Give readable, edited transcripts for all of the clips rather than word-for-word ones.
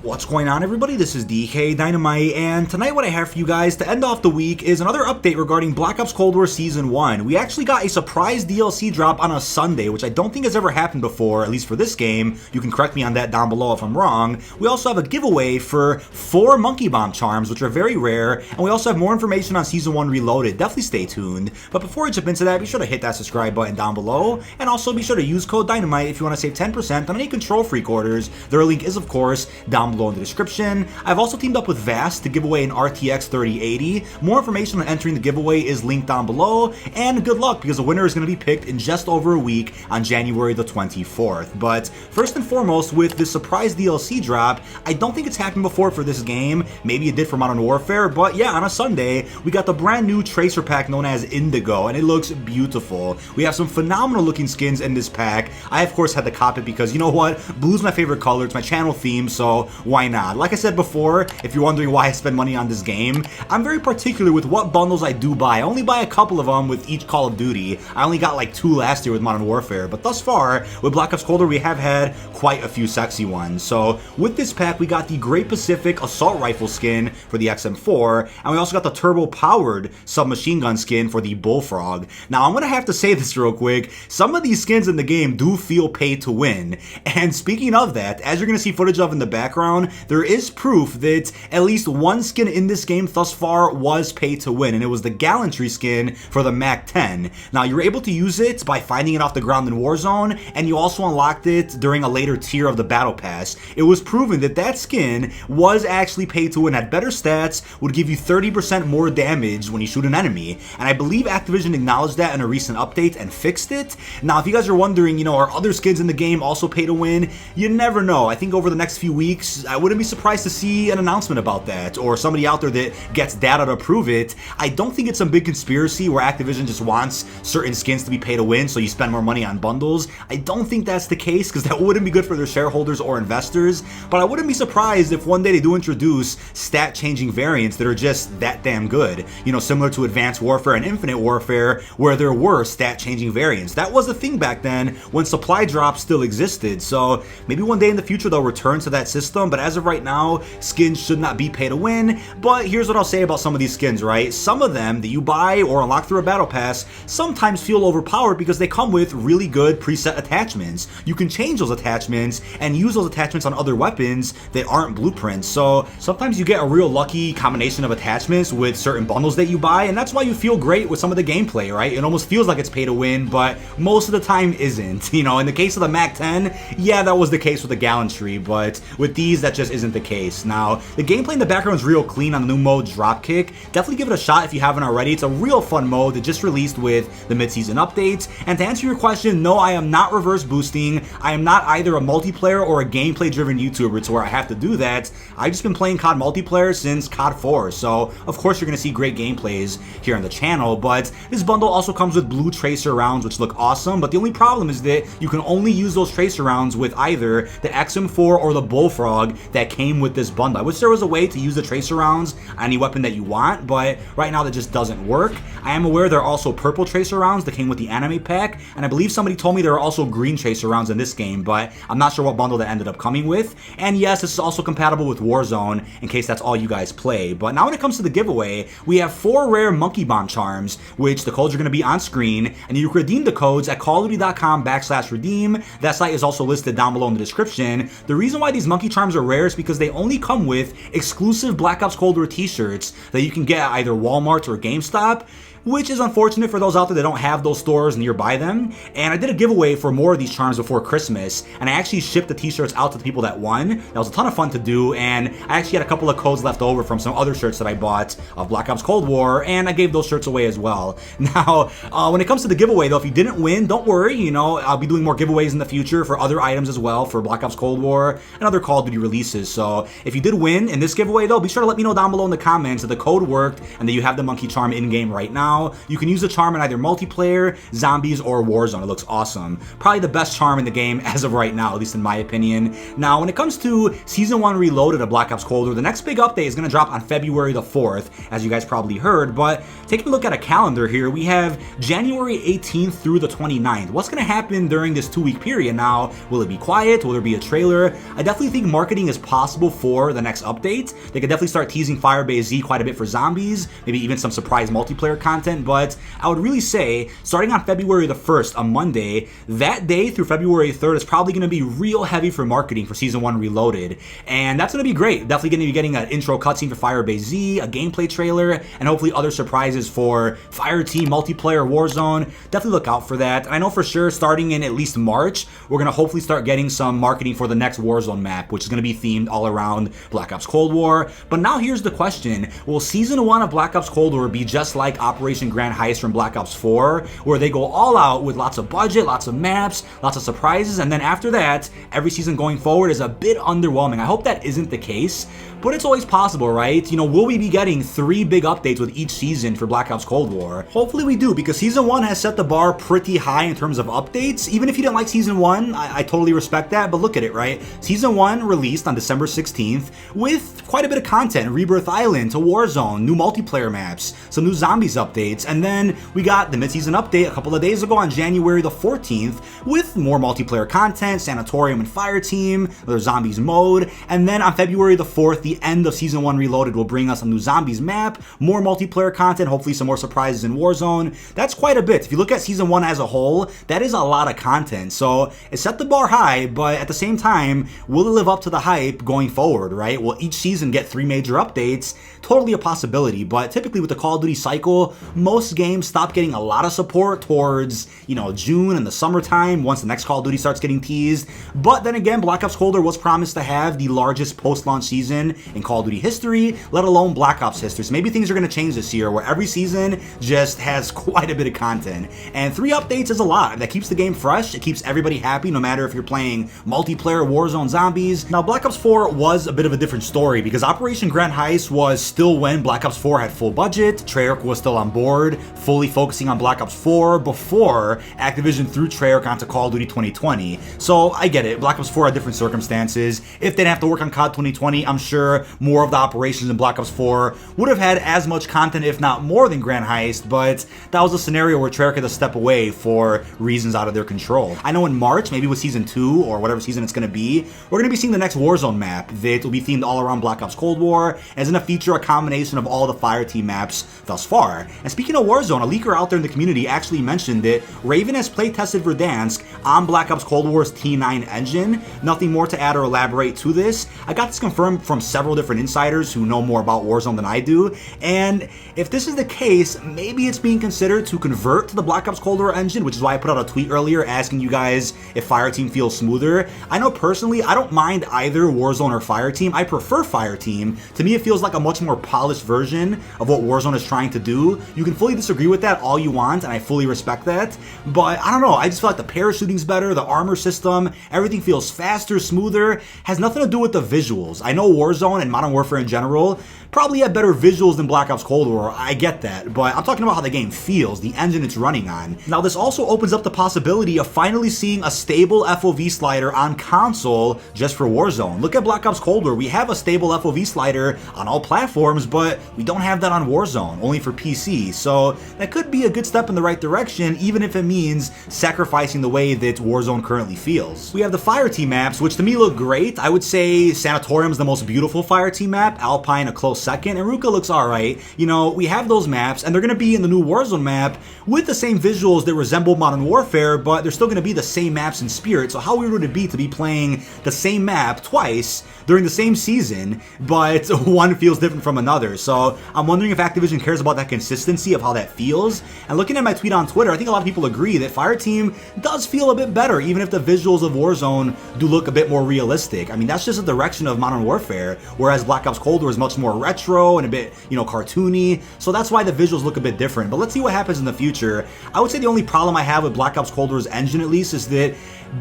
What's going on, everybody? This is dkdynamite, and tonight what I have for you guys to end off the week is another update regarding Black Ops Cold War Season 1. We actually got a surprise DLC drop on a Sunday, which I don't think has ever happened before, at least for this game. You can correct me on that down below if I'm wrong. We also have a giveaway for 4 Monkey Bomb charms, which are very rare, and we also have more information on Season 1 Reloaded. Definitely stay tuned. But before I jump into that, be sure to hit that subscribe button down below, and also be sure to use code DYNAMITE if you want to save 10% on any Control Freak orders. Their link is, of course, down below in the description. I've also teamed up with Vast to give away an RTX 3080. More information on entering the giveaway is linked down below, and good luck because the winner is going to be picked in just over a week on January the 24th. But first and foremost, with this surprise DLC drop, I don't think it's happened before for this game. Maybe it did for Modern Warfare, but yeah, on a Sunday, we got the brand new Tracer pack known as Indigo, and it looks beautiful. We have some phenomenal looking skins in this pack. I, of course, had to cop it because, you know what, blue's my favorite color, it's my channel theme, so why not? Like I said before, if you're wondering why I spend money on this game, I'm very particular with what bundles I do buy. I only buy a couple of them with each Call of Duty. I only got like 2 last year with Modern Warfare, but thus far, with Black Ops Cold War, we have had quite a few sexy ones. So with this pack, we got the Great Pacific Assault Rifle skin for the XM4, and we also got the turbo-powered submachine gun skin for the Bullfrog. Now, I'm gonna have to say this real quick. Some of these skins in the game do feel pay to win. And speaking of that, as you're gonna see footage of in the background, there is proof that at least one skin in this game thus far was pay to win, and it was the Gallantry skin for the MAC-10. Now, you were able to use it by finding it off the ground in Warzone, and you also unlocked it during a later tier of the Battle Pass. It was proven that that skin was actually pay to win, had better stats, would give you 30% more damage when you shoot an enemy, and I believe Activision acknowledged that in a recent update and fixed it. Now, if you guys are wondering, you know, are other skins in the game also pay to win? You never know. I think over the next few weeks, I wouldn't be surprised to see an announcement about that, or somebody out there that gets data to prove it. I don't think it's some big conspiracy where Activision just wants certain skins to be pay to win so you spend more money on bundles. I don't think that's the case because that wouldn't be good for their shareholders or investors, but I wouldn't be surprised if one day they do introduce stat changing variants that are just that damn good. You know, similar to Advanced Warfare and Infinite Warfare where there were stat changing variants. That was the thing back then when supply drops still existed, so maybe one day in the future they'll return to that system, but as of right now, skins should not be pay to win. But here's what I'll say about some of these skins, right? Some of them that you buy or unlock through a battle pass sometimes feel overpowered because they come with really good preset attachments. You can change those attachments and use those attachments on other weapons that aren't blueprints. So sometimes you get a real lucky combination of attachments with certain bundles that you buy, and that's why you feel great with some of the gameplay, right? It almost feels like it's pay to win, but most of the time isn't. You know, in the case of the MAC-10, yeah, that was the case with the Gallantry, but with these, that just isn't the case. Now, the gameplay in the background is real clean on the new mode Dropkick. Definitely give it a shot if you haven't already. It's a real fun mode that just released with the mid-season updates. And to answer your question, no, I am not reverse boosting. I am not either a multiplayer or a gameplay-driven YouTuber to where I have to do that. I've just been playing COD multiplayer since COD 4, so of course you're going to see great gameplays here on the channel, but this bundle also comes with blue Tracer rounds, which look awesome, but the only problem is that you can only use those Tracer rounds with either the XM4 or the Bullfrog that came with this bundle. I wish there was a way to use the Tracer rounds on any weapon that you want, but right now that just doesn't work. I am aware there are also purple Tracer rounds that came with the anime pack, and I believe somebody told me there are also green Tracer rounds in this game, but I'm not sure what bundle that ended up coming with. And yes, this is also compatible with Warzone, in case that's all you guys play. But now when it comes to the giveaway, we have 4 rare Monkey Bomb charms, which the codes are going to be on screen, and you can redeem the codes at callofduty.com/redeem. That site is also listed down below in the description. The reason why these monkey charms are rare is because they only come with exclusive Black Ops Cold War t-shirts that you can get at either Walmart or GameStop, which is unfortunate for those out there that don't have those stores nearby them. And I did a giveaway for more of these charms before Christmas, and I actually shipped the t-shirts out to the people that won. That was a ton of fun to do, and I actually had a couple of codes left over from some other shirts that I bought of Black Ops Cold War, and I gave those shirts away as well. Now, when it comes to the giveaway though, if you didn't win, don't worry, you know, I'll be doing more giveaways in the future for other items as well for Black Ops Cold War and other Call of Duty releases. So if you did win in this giveaway though, be sure to let me know down below in the comments that the code worked and that you have the monkey charm in-game right now. now. You can use the charm in either multiplayer, zombies, or Warzone. It looks awesome. Probably the best charm in the game as of right now, at least in my opinion. Now, when it comes to Season 1 Reloaded of Black Ops Cold War, the next big update is going to drop on February the 4th, as you guys probably heard, but taking a look at a calendar here, we have January 18th through the 29th. What's going to happen during this 2-week period now? Will it be quiet? Will there be a trailer? I definitely think marketing is possible for the next update. They could definitely start teasing Firebase Z quite a bit for zombies, maybe even some surprise multiplayer content, but I would really say, starting on February the 1st, a Monday, that day through February 3rd is probably going to be real heavy for marketing for Season 1 Reloaded, and that's going to be great. Definitely going to be getting an intro cutscene for Firebase Z, a gameplay trailer, and hopefully other surprises for Fireteam, multiplayer, Warzone. Definitely look out for that. And I know for sure, starting in at least March, we're going to hopefully start getting some marketing for the next Warzone map, which is going to be themed all around Black Ops Cold War. But now here's the question. Will Season 1 of Black Ops Cold War be just like Operation Grand Heist from Black Ops 4, where they go all out with lots of budget, lots of maps, lots of surprises, and then after that, every season going forward is a bit underwhelming? I hope that isn't the case, but it's always possible, right? You know, will we be getting 3 big updates with each season for Black Ops Cold War? Hopefully we do, because Season 1 has set the bar pretty high in terms of updates. Even if you didn't like Season 1, I totally respect that, but look at it, right? Season 1 released on December 16th with quite a bit of content, Rebirth Island to Warzone, new multiplayer maps, some new zombies updates, and then we got the mid-season update a couple of days ago on January the 14th with more multiplayer content, Sanatorium and Fireteam, their zombies mode, and then on February the 4th, the end of Season 1 Reloaded will bring us a new zombies map, more multiplayer content, hopefully some more surprises in Warzone. That's quite a bit. If you look at Season 1 as a whole, that is a lot of content, so it set the bar high, but at the same time, will it live up to the hype going forward, right? Will each season get 3 major updates? Totally a possibility, but typically with the Call of Duty cycle, most games stop getting a lot of support towards, June and the summertime once the next Call of Duty starts getting teased. But then again, Black Ops Cold War was promised to have the largest post-launch season in Call of Duty history, let alone Black Ops history. So maybe things are going to change this year where every season just has quite a bit of content. And 3 updates is a lot. That keeps the game fresh. It keeps everybody happy, no matter if you're playing multiplayer, Warzone, zombies. Now, Black Ops 4 was a bit of a different story because Operation Grand Heist was still when Black Ops 4 had full budget. Treyarch was still on board, fully focusing on Black Ops 4 before Activision threw Treyarch onto Call of Duty 2020. So I get it. Black Ops 4 had different circumstances. If they didn't have to work on COD 2020, I'm sure more of the operations in Black Ops 4 would have had as much content, if not more, than Grand Heist, but that was a scenario where Treyarch had to step away for reasons out of their control. I know in March, maybe with Season 2 or whatever season it's going to be, we're going to be seeing the next Warzone map that will be themed all around Black Ops Cold War, and is going to feature a combination of all the Fireteam maps thus far. And speaking of Warzone, a leaker out there in the community actually mentioned that Raven has play-tested Verdansk on Black Ops Cold War's T9 engine. Nothing more to add or elaborate to this. I got this confirmed from several different insiders who know more about Warzone than I do, and if this is the case, maybe it's being considered to convert to the Black Ops Cold War engine, which is why I put out a tweet earlier asking you guys if Fireteam feels smoother. I know personally, I don't mind either Warzone or Fireteam. I prefer Fireteam. To me, it feels like a much more polished version of what Warzone is trying to do. You can fully disagree with that all you want, and I fully respect that, but I don't know, I just feel like the parachuting's better, the armor system, everything feels faster, smoother, has nothing to do with the visuals. I know Warzone and Modern Warfare in general probably have better visuals than Black Ops Cold War, I get that, but I'm talking about how the game feels, the engine it's running on. Now, this also opens up the possibility of finally seeing a stable FOV slider on console just for Warzone. Look at Black Ops Cold War, we have a stable FOV slider on all platforms, but we don't have that on Warzone, only for PC, so that could be a good step in the right direction, even if it means sacrificing the way that Warzone currently feels. We have the Fireteam maps, which to me look great. I would say Sanatorium's the most beautiful Fireteam map, Alpine a close second, and Ruka looks alright. We have those maps, and they're going to be in the new Warzone map with the same visuals that resemble Modern Warfare, but they're still going to be the same maps in spirit, so how weird would it be to be playing the same map twice during the same season, but one feels different from another? So I'm wondering if Activision cares about that consistency of how that feels. And looking at my tweet on Twitter, I think a lot of people agree that Fireteam does feel a bit better, even if the visuals of Warzone do look a bit more realistic. I mean, that's just the direction of Modern Warfare, whereas Black Ops Cold War is much more retro and a bit, cartoony, so that's why the visuals look a bit different. But let's see what happens in the future. I would say the only problem I have with Black Ops Cold War's engine, at least, is that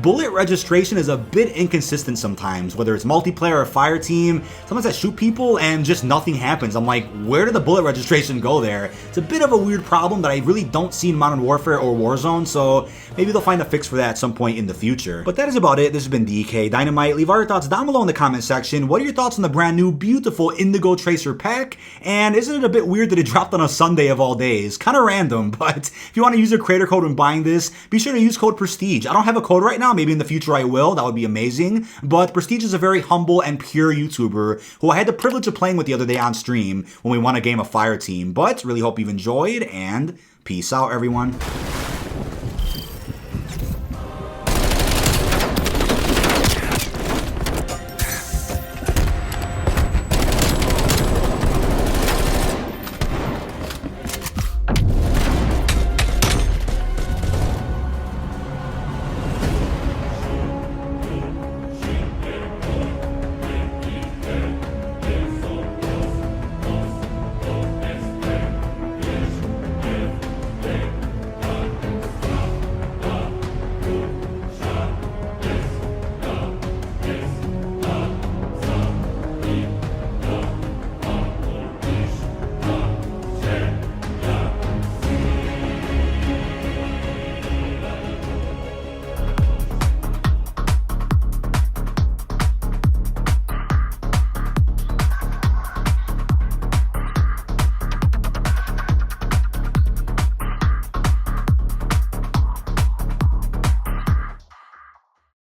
bullet registration is a bit inconsistent sometimes, whether it's multiplayer or fire team. Sometimes I shoot people and just nothing happens. I'm like, where did the bullet registration go there? It's a bit of a weird problem that I really don't see in Modern Warfare or Warzone, so maybe they'll find a fix for that at some point in the future. But that is about it. This has been dkdynamite. Leave all your thoughts down below in the comment section. What are your thoughts on the brand new beautiful Indigo Tracer pack? And isn't it a bit weird that it dropped on a Sunday of all days? Kind of random, but if you want to use your creator code when buying this, be sure to use code Prestige. I don't have a code right now. Maybe in the future I will. That would be amazing. But Prestige is a very humble and pure YouTuber who I had the privilege of playing with the other day on stream when we won a game of Fire Team. But really hope you've enjoyed, and peace out, everyone.